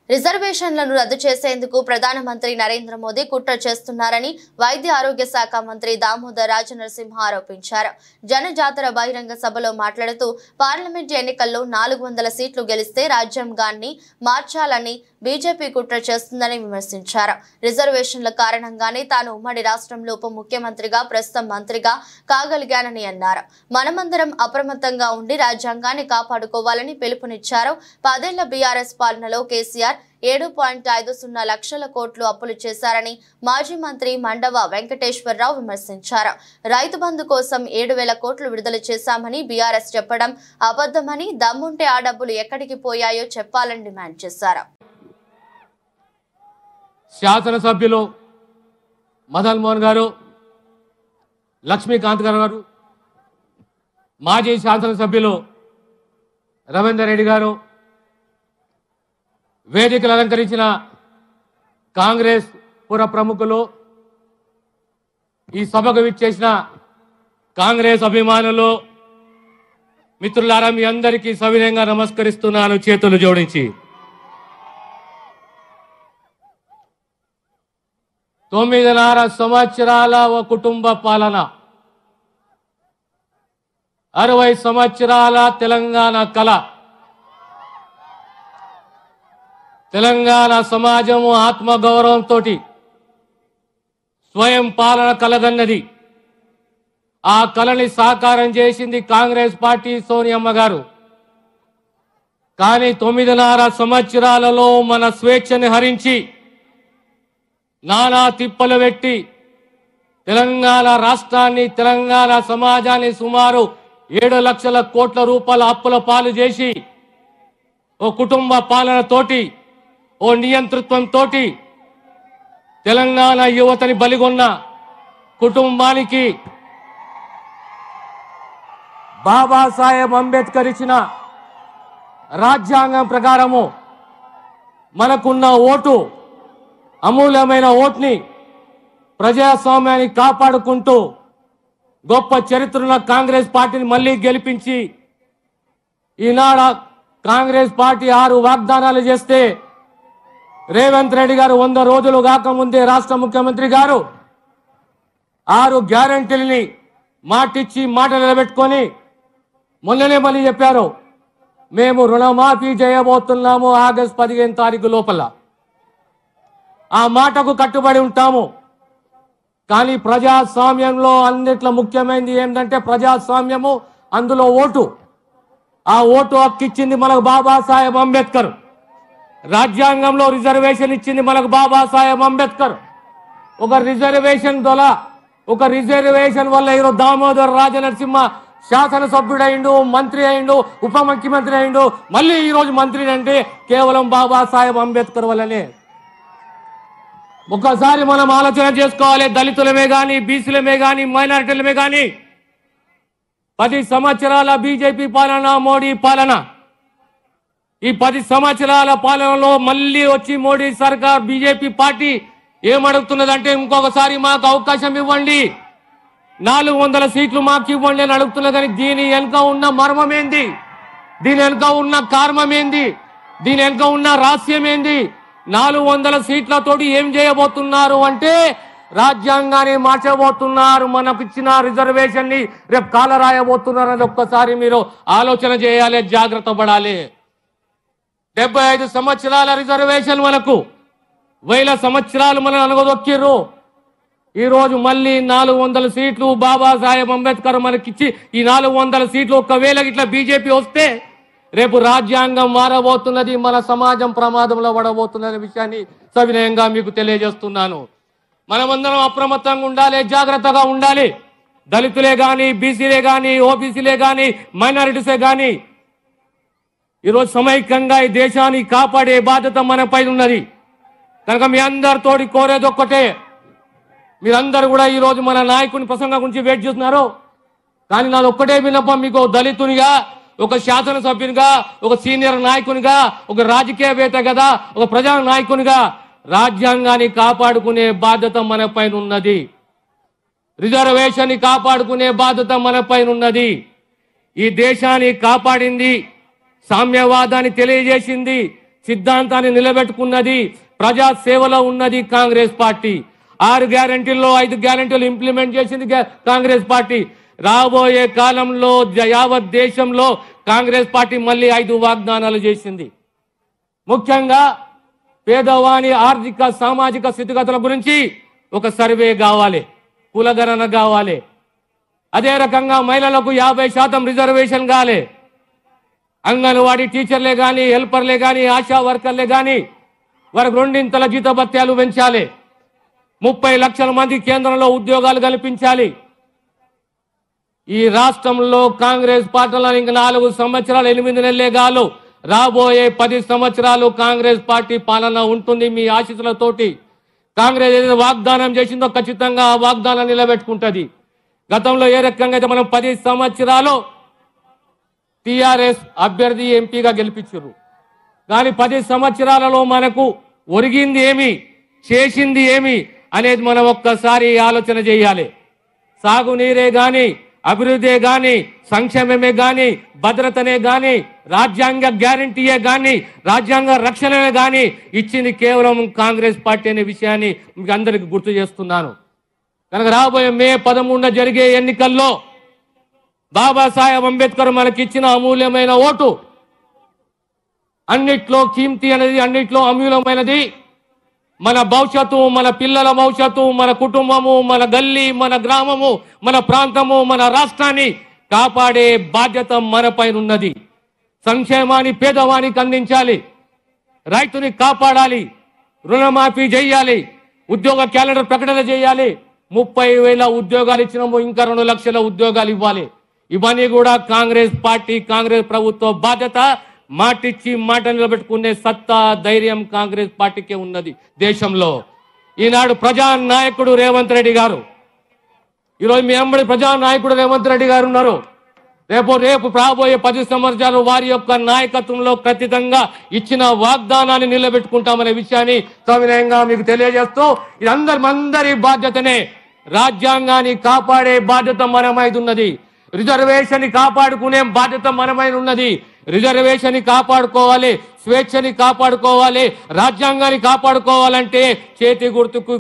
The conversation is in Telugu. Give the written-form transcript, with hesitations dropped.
రిజర్వేషన్లను రద్దు చేసేందుకు ప్రధానమంత్రి నరేంద్ర మోదీ కుట్ర చేస్తున్నారని వైద్య ఆరోగ్య శాఖ మంత్రి దామోదర్ రాజనరసింహ ఆరోపించారు. జనజాతర బహిరంగ సభలో మాట్లాడుతూ పార్లమెంట్ ఎన్నికల్లో 400 సీట్లు గెలిస్తే రాజ్యాంగాన్ని మార్చాలని బీజేపీ కుట్ర చేస్తుందని విమర్శించారు. రిజర్వేషన్ల కారణంగానే తాను ఉమ్మడి రాష్ట్రంలో ఉప ముఖ్యమంత్రిగా ప్రస్తుతం మంత్రిగా కాగలిగానని అన్నారు. మనమందరం అప్రమత్తంగా ఉండి రాజ్యాంగాన్ని కాపాడుకోవాలని పిలుపునిచ్చారు. 10 ఏళ్ల బీఆర్ఎస్ పాలనలో కేసీఆర్ 7.50 లక్షల కోట్లు అప్పులు చేశారని మాజీ మంత్రి మండవ వెంకటేశ్వరరావు విమర్శించారు. రైతు బంధు కోసం 7,000 కోట్లు విడుదల చేశామని బీఆర్ఎస్ చెప్పడం అబద్ధమని, దమ్ముంటే ఆ డబ్బులు ఎక్కడికి పోయాయో చెప్పాలని డిమాండ్ చేశారు. శాసనసభ్యులు మదన్ మోహన్ గారు, లక్ష్మీకాంత్ గారు, మాజీ శాసనసభ్యులు రవీందర్ రెడ్డి గారు, వేదికలు అలంకరించిన కాంగ్రెస్ పుర ప్రముఖులు, ఈ సభకు విచ్చేసిన కాంగ్రెస్ అభిమానులు, మిత్రులారా, మీ అందరికీ సవినయంగా నమస్కరిస్తున్నాను చేతులు జోడించి. 9.5 సంవత్సరాల ఓ కుటుంబ పాలన, 60 సంవత్సరాల తెలంగాణ కళ, తెలంగాణ సమాజము ఆత్మగౌరవంతో స్వయం పాలన కలగన్నది. ఆ కళని సాకారం చేసింది కాంగ్రెస్ పార్టీ, సోనియమ్మ గారు. కానీ 9.5 సంవత్సరాలలో మన స్వేచ్ఛని హరించి నానా తిప్పలు పెట్టి తెలంగాణ రాష్ట్రాన్ని, తెలంగాణ సమాజాన్ని సుమారు 7 లక్షల కోట్ల రూపాయల అప్పుల పాలు చేసి ఓ కుటుంబ పాలనతోటి, ఓ నియంతృత్వంతో తెలంగాణ యువతని బలిగొన్న కుటుంబానికి బాబాసాహెబ్ అంబేద్కర్ ఇచ్చిన రాజ్యాంగం ప్రకారము మనకున్న ఓటు, అమూల్యమైన ఓటుని, ప్రజాస్వామ్యాన్ని కాపాడుకుంటూ గొప్ప చరిత్రలో కాంగ్రెస్ పార్టీని మళ్ళీ గెలిపించి, ఈనాడు కాంగ్రెస్ పార్టీ 6 వాగ్దానాలు చేస్తే రేవంత్ రెడ్డి గారు 100 రోజులు కాకముందే రాష్ట్ర ముఖ్యమంత్రి గారు 6 గ్యారంటీలని మాటిచ్చి మాట నిలబెట్టుకొని మొన్ననే మళ్ళీ చెప్పారు, మేము రుణమాఫీ చేయబోతున్నాము ఆగస్టు 15 తారీఖు లోపల. ఆ మాటకు కట్టుబడి ఉంటాము. కానీ ప్రజాస్వామ్యంలో అన్నిట్లో ముఖ్యమైనది ఏంటంటే ప్రజాస్వామ్యము, అందులో ఓటు. ఆ ఓటు హక్కు ఇచ్చింది మనకు బాబాసాహెబ్ అంబేద్కర్. రాజ్యాంగంలో రిజర్వేషన్ ఇచ్చింది మనకు బాబాసాహెబ్ అంబేద్కర్. ఒక రిజర్వేషన్ వల్ల ఈరోజు దామోదర్ రాజనరసింహ శాసనసభ్యుడైండు, మంత్రి అయిండు, ఉప ముఖ్యమంత్రి అయిండు, మళ్ళీ ఈరోజు మంత్రి అంటే కేవలం బాబాసాహెబ్ అంబేద్కర్ వల్లనే. ఒక్కసారి మనం ఆలోచన చేసుకోవాలి. దళితులమే కానీ, బీసీలమే కానీ, మైనారిటీలమే కానీ 10 సంవత్సరాల బీజేపీ పాలన, మోడీ పాలన, ఈ 10 సంవత్సరాల పాలనలో మళ్ళీ వచ్చి మోడీ సర్కార్, బీజేపీ పార్టీ ఏమడుగుతున్నదంటే ఇంకొకసారి మాకు అవకాశం ఇవ్వండి, 400 సీట్లు మాకు ఇవ్వండి అని అడుగుతున్నది. కానీ దీని వెనుక ఉన్న మర్మం ఏంది? దీని వెనుక ఉన్న కారణం ఏంది? దీని వెనుక ఉన్న రహస్యం ఏంది? 400 సీట్లతోటి ఏం చేయబోతున్నారు అంటే రాజ్యాంగాన్ని మార్చబోతున్నారు. మనకు ఇచ్చిన రిజర్వేషన్ ని రేపు కాలరాయబోతున్నారు అని ఒక్కసారి మీరు ఆలోచన చేయాలి, జాగ్రత్త పడాలి. 75 సంవత్సరాల రిజర్వేషన్ మనకు, 1000 సంవత్సరాలు మనం అనగదొక్కిర్రు. ఈరోజు మళ్ళీ 400 సీట్లు బాబాసాహెబ్ అంబేద్కర్ మనకిచ్చి, ఈ 400 సీట్లు ఒకవేళ ఇట్లా బీజేపీ వస్తే రేపు రాజ్యాంగం మారబోతున్నది, మన సమాజం ప్రమాదంలో పడబోతున్న విషయాన్ని సవినయంగా మీకు తెలియజేస్తున్నాను. మనమందరం అప్రమత్తంగా ఉండాలి, జాగ్రత్తగా ఉండాలి. దళితులే కానీ, బీసీలే కానీ, ఓబీసీలే కానీ, మైనారిటీసే కానీ ఈరోజు సమైక్యంగా ఈ దేశాన్ని కాపాడే బాధ్యత మనపై ఉన్నది. కనుక మీ అందరితోటి కోరేది ఒక్కటే, మీరందరూ కూడా ఈరోజు మన నాయకుని ప్రసంగం గురించి వెయిట్ చేస్తున్నారు. కానీ నాది ఒక్కటే విన్నపం, మీకు దళితునిగా, ఒక శాసనసభ్యునిగా, ఒక సీనియర్ నాయకునిగా, ఒక రాజకీయవేత్తగా, ఒక ప్రజా నాయకునిగా రాజ్యాంగాన్ని కాపాడుకునే బాధ్యత మనపైన ఉన్నది. రిజర్వేషన్ ని కాపాడుకునే బాధ్యత మనపైన ఉన్నది. ఈ దేశాన్ని కాపాడింది, సామ్యవాదాన్ని తెలియజేసింది, సిద్ధాంతాన్ని నిలబెట్టుకున్నది, ప్రజా సేవలో ఉన్నది కాంగ్రెస్ పార్టీ. 6 గ్యారెంటీల్లో 5 గ్యారెంటీలు ఇంప్లిమెంట్ చేసింది కాంగ్రెస్ పార్టీ. రాబోయే కాలంలో యావత్ దేశంలో కాంగ్రెస్ పార్టీ మళ్ళీ 5 వాగ్దానాలు చేసింది. ముఖ్యంగా పేదవాని ఆర్థిక సామాజిక స్థితిగతుల గురించి ఒక సర్వే కావాలి, కులగణన కావాలి. అదే రకంగా మహిళలకు 50% రిజర్వేషన్ కావాలి. అంగన్వాడీ టీచర్లే కానీ, హెల్పర్లే కానీ, ఆశా వర్కర్లే కానీ వారికి 2 జీతభత్యాలు పెంచాలి. 30 లక్షల మంది కేంద్రంలో ఉద్యోగాలు కల్పించాలి. ఈ రాష్ట్రంలో కాంగ్రెస్ పార్టీలో ఇంకా 4 సంవత్సరాలు 8 నెలలే కాదు, రాబోయే 10 సంవత్సరాలు కాంగ్రెస్ పార్టీ పాలన ఉంటుంది. మీ ఆశీస్సులతోటి కాంగ్రెస్ ఏదైతే వాగ్దానం చేసిందో ఖచ్చితంగా ఆ వాగ్దానం నిలబెట్టుకుంటుంది. గతంలో ఏ రకంగా అయితే మనం 10 సంవత్సరాలు టిఆర్ఎస్ అభ్యర్థి ఎంపీగా గెలిపించారు, కానీ 10 సంవత్సరాలలో మనకు ఒరిగింది ఏమి, చేసింది ఏమి అనేది మనం ఒక్కసారి ఆలోచన చేయాలి. సాగునీరే కానీ, అభివృద్ధే కానీ, సంక్షేమమే కానీ, భద్రతనే కానీ, రాజ్యాంగ గ్యారంటీయే కానీ, రాజ్యాంగ రక్షణనే కానీ ఇచ్చింది కేవలం కాంగ్రెస్ పార్టీ అనే విషయాన్ని మీకు అందరికీ గుర్తు చేస్తున్నాను. కనుక రాబోయే మే 13 జరిగే ఎన్నికల్లో బాబాసాహెబ్ అంబేద్కర్ మనకిచ్చిన అమూల్యమైన ఓటు అన్నిట్లో కీమ్తి అనేది, అన్నిట్లో అమూల్యమైనది. మన భవిష్యత్తు, మన పిల్లల భవిష్యత్తు, మన కుటుంబము, మన గల్లీ, మన గ్రామము, మన ప్రాంతము, మన రాష్ట్రాన్ని కాపాడే బాధ్యత మన పైన ఉన్నది. సంక్షేమాన్ని పేదవానికి అందించాలి, రైతుని కాపాడాలి, రుణమాఫీ చేయాలి, ఉద్యోగ క్యాలెండర్ ప్రకటన చేయాలి. 30,000 ఉద్యోగాలు ఇచ్చినాము, ఇంకా 2 లక్షల ఉద్యోగాలు ఇవ్వాలి. ఇవన్నీ కూడా కాంగ్రెస్ పార్టీ, కాంగ్రెస్ ప్రభుత్వ బాధ్యత. మాటిచ్చి మాట నిలబెట్టుకునే సత్తా, ధైర్యం కాంగ్రెస్ పార్టీకే ఉన్నది దేశంలో. ఈనాడు ప్రజానాయకుడు రేవంత్ రెడ్డి గారు, ఈరోజు మీ అంబడి ప్రజానాయకుడు రేవంత్ రెడ్డి గారు ఉన్నారు. రేపు రాబోయే 10 సంవత్సరాలు వారి యొక్క నాయకత్వంలో ఖచ్చితంగా ఇచ్చిన వాగ్దానాన్ని నిలబెట్టుకుంటామనే విషయాన్ని సవినయంగా మీకు తెలియజేస్తూ, ఇది అందరి బాధ్యతనే. రాజ్యాంగాన్ని కాపాడే బాధ్యత మనమైదు ఉన్నది, రిజర్వేషన్ కాపాడుకునే బాధ్యత మనమైన ఉన్నది. రిజర్వేషన్ కాపాడుకోవాలి, స్వేచ్ఛని కాపాడుకోవాలి, రాజ్యాంగాన్ని కాపాడుకోవాలంటే చేతి గుర్తుకు